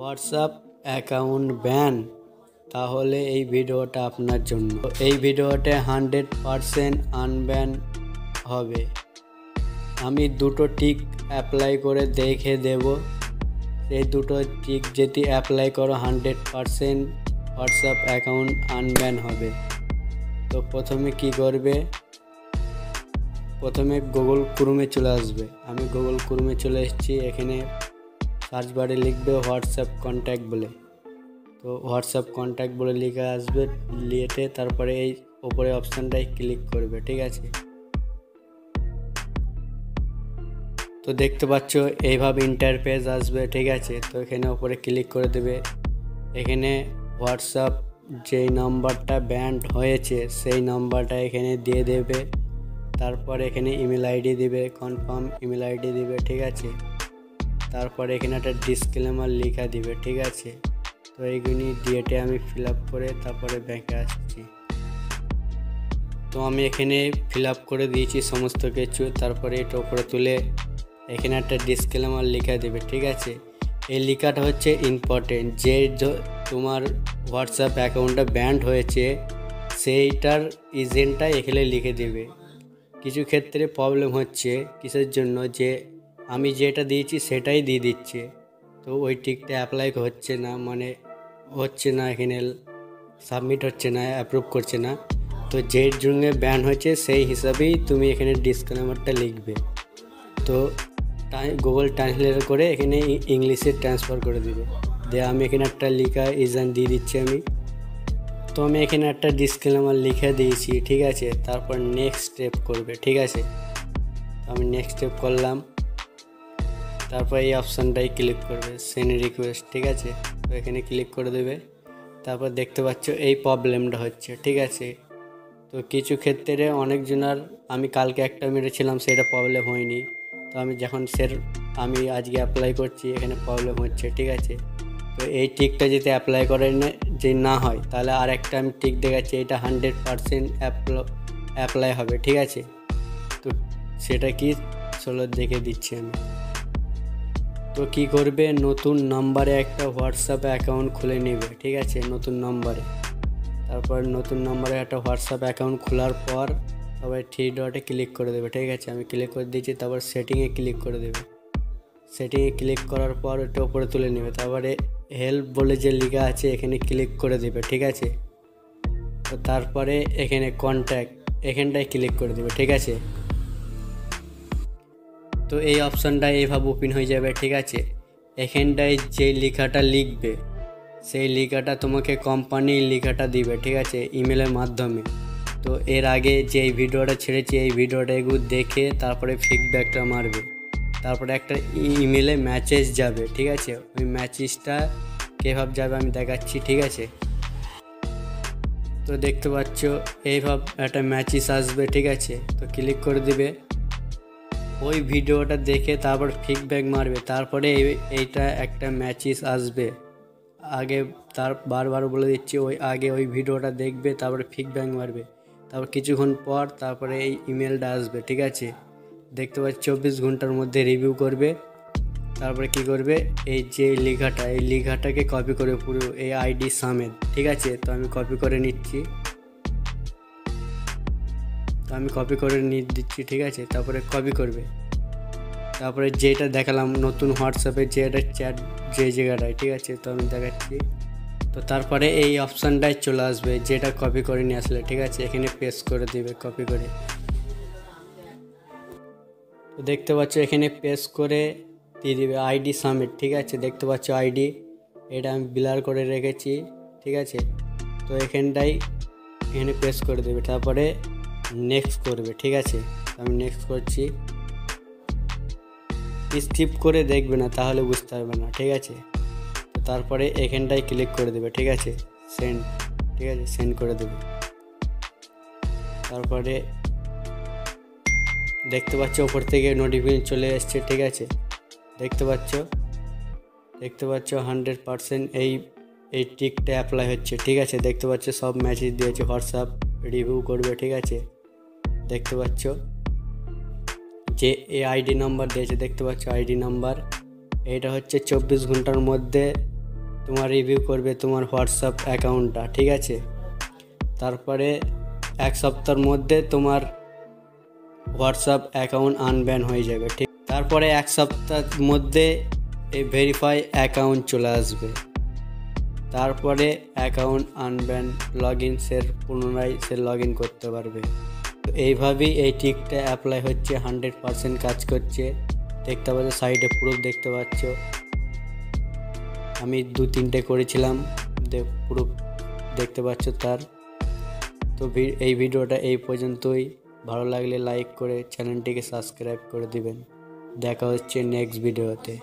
WhatsApp account ban, তাহলে এই ভিডিওটা আপনার জন্য। এই ভিডিওতে 100% আনব্যান হবে। আমি দুটো টিক অ্যাপ্লাই করে দেখে দেব। এই দুটো টিক যদি অ্যাপ্লাই করো 100% হোয়াটসঅ্যাপ অ্যাকাউন্ট আনব্যান হবে। তো প্রথমে কি করবে, প্রথমে গুগল ক্রোমে চলে আসবে। আমি গুগল ক্রোমে চলে এসেছি। এখানে সার্চ বারে লিখবে হোয়াটসঅ্যাপ কন্ট্যাক্ট বলে। তো হোয়াটসঅ্যাপ কন্ট্যাক্ট বলে লিখে আসবে, লিখে তারপরে এই ওপরে অপশানটায় ক্লিক করবে, ঠিক আছে। তো দেখতে পাচ্ছ এইভাবে ইন্টারফেস আসবে, ঠিক আছে। তো এখানে ওপরে ক্লিক করে দেবে। এখানে হোয়াটসঅ্যাপ যেই নাম্বারটা ব্যান্ড হয়েছে সেই নাম্বারটা এখানে দিয়ে দেবে। তারপর এখানে ইমেল আইডি দিবে, কনফার্ম ইমেল আইডি দিবে, ঠিক আছে। তারপরে এখানে একটা ডিসক্লেমার লেখা দিবে, ঠিক আছে। তো এইগুলি দিয়েটে আমি ফিল আপ করে তারপরে ব্যাংকে আসছি। তো আমি এখানে ফিল আপ করে দিয়েছি সমস্ত কিছু। তারপরে এটা উপরে তুলে এখানে একটা ডিসক্লেমার লেখা দেবে, ঠিক আছে। এই লেখাটা হচ্ছে ইম্পর্টেন্ট, যে তোমার হোয়াটসঅ্যাপ অ্যাকাউন্টটা ব্যান্ড হয়েছে সেইটার এজেন্টটা এখানে লিখে দেবে। কিছু ক্ষেত্রে প্রবলেম হচ্ছে কিসের জন্য, যে আমি যেটা দিয়েছি সেটাই দিয়ে দিচ্ছে, তো ওই টিকটা অ্যাপ্লাই হচ্ছে না, মানে হচ্ছে না, এখানে সাবমিট হচ্ছে না, অ্যাপ্রুভ করছে না। তো যের জন্য ব্যান হয়েছে সেই হিসাবেই তুমি এখানে ডিসক্লেমারটা লিখবে। তো গুগল ট্রান্সলেট করে এখানে ইংলিশে ট্রান্সফার করে দিবে। দিয়ে আমি এখানে একটা লেখা ইজান দিয়ে দিচ্ছি আমি। তো আমি এখানে একটা ডিসক্লেমার লিখে দিয়েছি, ঠিক আছে। তারপর নেক্সট স্টেপ করবে, ঠিক আছে। আমি নেক্সট স্টেপ করলাম। তারপর এই অপশানটাই ক্লিক করবে, সেন্ড রিকোয়েস্ট, ঠিক আছে। তো এখানে ক্লিক করে দেবে। তারপর দেখতে পাচ্ছ এই প্রবলেমটা হচ্ছে, ঠিক আছে। তো কিছু ক্ষেত্রে অনেকজনার, আমি কালকে একটা মেরেছিলাম সেটা প্রবলেম হয়নি। তো আমি যখন আমি আজকে অ্যাপ্লাই করছি এখানে প্রবলেম হচ্ছে, ঠিক আছে। তো এই টিকটা যদি অ্যাপ্লাই করে যে না হয় তাহলে আর একটা আমি টিক দেখাচ্ছি, এটা 100% অ্যাপ্লাই হবে, ঠিক আছে। তো সেটা কি চলো দেখে দিচ্ছি আমি। তো কি করবে, নতুন নাম্বারে একটা হোয়াটসঅ্যাপ অ্যাকাউন্ট খুলে নেবে, ঠিক আছে, নতুন নাম্বারে। তারপর নতুন নাম্বারে একটা হোয়াটসঅ্যাপ অ্যাকাউন্ট খোলার পর তারপরে থ্রি ডটে ক্লিক করে দেবে, ঠিক আছে। আমি ক্লিক করে দিয়েছি। তারপর সেটিংয়ে ক্লিক করে দেবে। সেটিংয়ে ক্লিক করার পর এটা উপরে তুলে নেবে। তারপরে হেল্প বলে যে লেখা আছে এখানে ক্লিক করে দেবে, ঠিক আছে। তো তারপরে এখানে কন্ট্যাক্ট এখানটায় ক্লিক করে দেবে, ঠিক আছে। তো এই অপশানটা এইভাবে ওপেন হয়ে যাবে, ঠিক আছে। এখানটায় যে লেখাটা লিখবে সেই লেখাটা তোমাকে কোম্পানির লেখাটা দিবে, ঠিক আছে, ইমেলের মাধ্যমে। তো এর আগে যে এই ভিডিওটা ছেড়েছি এই ভিডিওটা এগুলো দেখে তারপরে ফিডব্যাকটা মারবে। তারপরে একটা ইমেলে মেসেজ যাবে, ঠিক আছে। ওই মেসেজটা কীভাবে যাবে আমি দেখাচ্ছি, ঠিক আছে। তো দেখতে পাচ্ছ এইভাবে একটা মেসেজ আসবে, ঠিক আছে। তো ক্লিক করে দিবে। ওই ভিডিওটা দেখে তারপর ফিডব্যাক মারবে। তারপরে এইটা একটা মেসেজ আসবে। আগে তার বারবার বলে দিচ্ছি, ওই ভিডিওটা দেখবে, তারপরে ফিডব্যাক মারবে। তারপর কিছুক্ষণ পর তারপরে এই ইমেলটা আসবে, ঠিক আছে। দেখতে পাচ্ছি 24 ঘন্টার মধ্যে রিভিউ করবে। তারপরে কি করবে, এই যে লেখাটা এই লেখাটাকে কপি করে পুরো এই আইডি সমেত, ঠিক আছে। তো আমি কপি করে নিচ্ছি। তো আমি কপি করে নিয়ে দিচ্ছি, ঠিক আছে। তারপরে কপি করবে। তারপরে যেটা দেখালাম নতুন হোয়াটসঅ্যাপে যেটা চ্যাট যে জায়গাটায়, ঠিক আছে। তো আমি দেখাচ্ছি। তো তারপরে এই অপশানটায় চলে আসবে যেটা কপি করে নিয়ে আসলে, ঠিক আছে। এখানে পেস্ট করে দিবে কপি করে। তো দেখতে পাচ্ছ এখানে পেস্ট করে দিয়ে দিবে আইডি সাবমিট, ঠিক আছে। দেখতে পাচ্ছ আইডি, এটা আমি ব্লার করে রেখেছি, ঠিক আছে। তো এখানে পেস্ট করে দেবে। তারপরে নেক্সট করবে, ঠিক আছে। আমি নেক্সট করছি। স্কিপ করে দেখবে না, তাহলে বুঝতে পারবে না, ঠিক আছে। তো তারপরে এখানটায় ক্লিক করে দেবে, ঠিক আছে। সেন্ড, ঠিক আছে, সেন্ড করে দেবে। তারপরে দেখতে পাচ্ছ ওপর থেকে নোটিফিকেশন চলে এসছে, ঠিক আছে। দেখতে পাচ্ছ 100% এই টিকটা অ্যাপ্লাই হচ্ছে, ঠিক আছে। দেখতে পাচ্ছ সব মেসেজ দিয়েছে, হোয়াটসঅ্যাপ রিভিউ করবে, ঠিক আছে। দেখতে পাচ্ছ যে এই আইডি নাম্বার দিয়েছে, দেখতে পাচ্ছ আইডি নাম্বার। এটা হচ্ছে 24 ঘন্টার মধ্যে তোমার রিভিউ করবে তোমার হোয়াটসঅ্যাপ অ্যাকাউন্টটা, ঠিক আছে। তারপরে 1 সপ্তাহের মধ্যে তোমার হোয়াটসঅ্যাপ অ্যাকাউন্ট আনব্যান হয়ে যাবে, ঠিক। তারপরে 1 সপ্তাহের মধ্যে এই ভেরিফাই অ্যাকাউন্ট চলে আসবে। তারপরে অ্যাকাউন্ট আনব্যান পুনরায় লগ ইন করতে পারবে। তো এইভাবেই এই ট্রিকটা অ্যাপ্লাই হচ্ছে, 100% কাজ করছে। দেখতে পাচ্ছ সাইডে প্রুফ দেখতে পাচ্ছ, আমি 2-3টে করেছিলাম, প্রুফ দেখতে পাচ্ছ তার। তো এই ভিডিওটা এই পর্যন্তই। ভালো লাগলে লাইক করে চ্যানেলটিকে সাবস্ক্রাইব করে দিবেন। দেখা হচ্ছে নেক্সট ভিডিওতে।